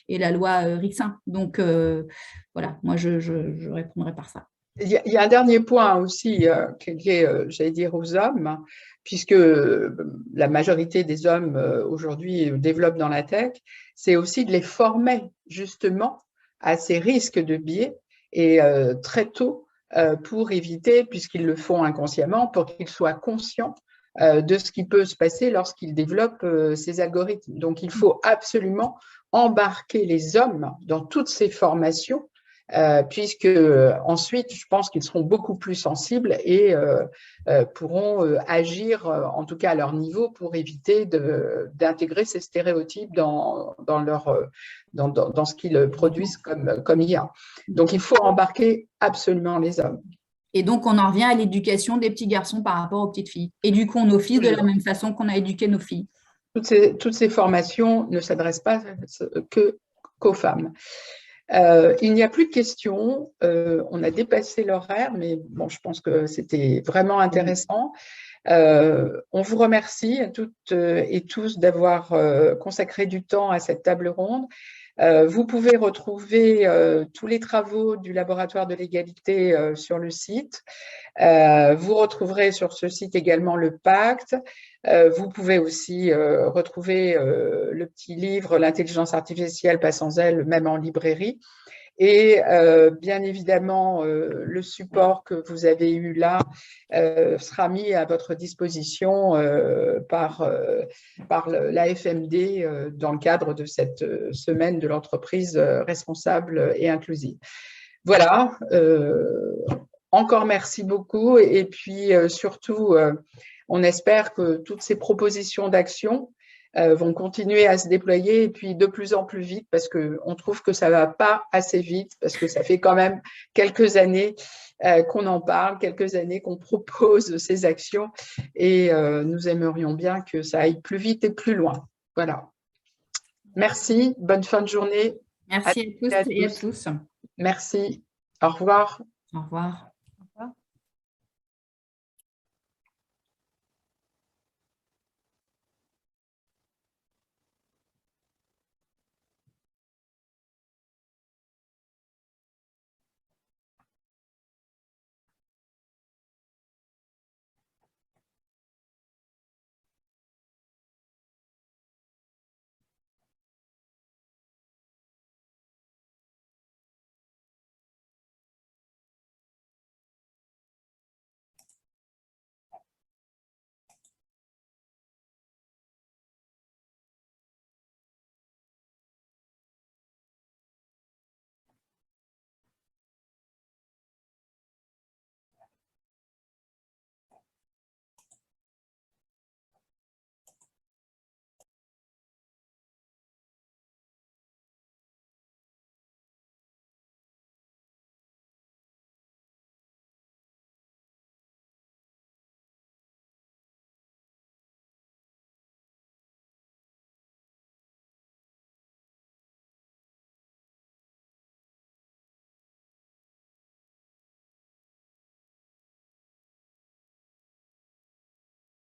et la loi Rixin. Donc, voilà, moi, je répondrai par ça. Il y a un dernier point aussi qui est lié, j'allais dire, aux hommes, puisque la majorité des hommes aujourd'hui développent dans la tech, c'est aussi de les former justement à ces risques de biais et très tôt pour éviter, puisqu'ils le font inconsciemment, pour qu'ils soient conscients de ce qui peut se passer lorsqu'ils développent ces algorithmes. Donc, il faut absolument embarquer les hommes dans toutes ces formations puisque ensuite, je pense qu'ils seront beaucoup plus sensibles et pourront agir, en tout cas à leur niveau, pour éviter d'intégrer ces stéréotypes dans ce qu'ils produisent comme IA. Donc, il faut embarquer absolument les hommes. Et donc, on en revient à l'éducation des petits garçons par rapport aux petites filles. Éduquons nos filles de la même façon qu'on a éduqué nos filles. Toutes ces formations ne s'adressent pas qu'aux femmes. Il n'y a plus de questions. On a dépassé l'horaire, mais bon, je pense que c'était vraiment intéressant. On vous remercie à toutes et tous d'avoir consacré du temps à cette table ronde. Vous pouvez retrouver tous les travaux du laboratoire de l'égalité sur le site. Vous retrouverez sur ce site également le pacte. Vous pouvez aussi retrouver le petit livre « L'intelligence artificielle pas sans elle », même en librairie. Et bien évidemment, le support que vous avez eu là sera mis à votre disposition par la FMD dans le cadre de cette semaine de l'entreprise responsable et inclusive. Voilà, encore merci beaucoup et puis surtout, on espère que toutes ces propositions d'action vont continuer à se déployer et puis de plus en plus vite parce qu'on trouve que ça ne va pas assez vite parce que ça fait quand même quelques années qu'on en parle, quelques années qu'on propose ces actions et nous aimerions bien que ça aille plus vite et plus loin. Voilà. Merci, bonne fin de journée. Merci à tous et à tous. Merci, au revoir. Au revoir.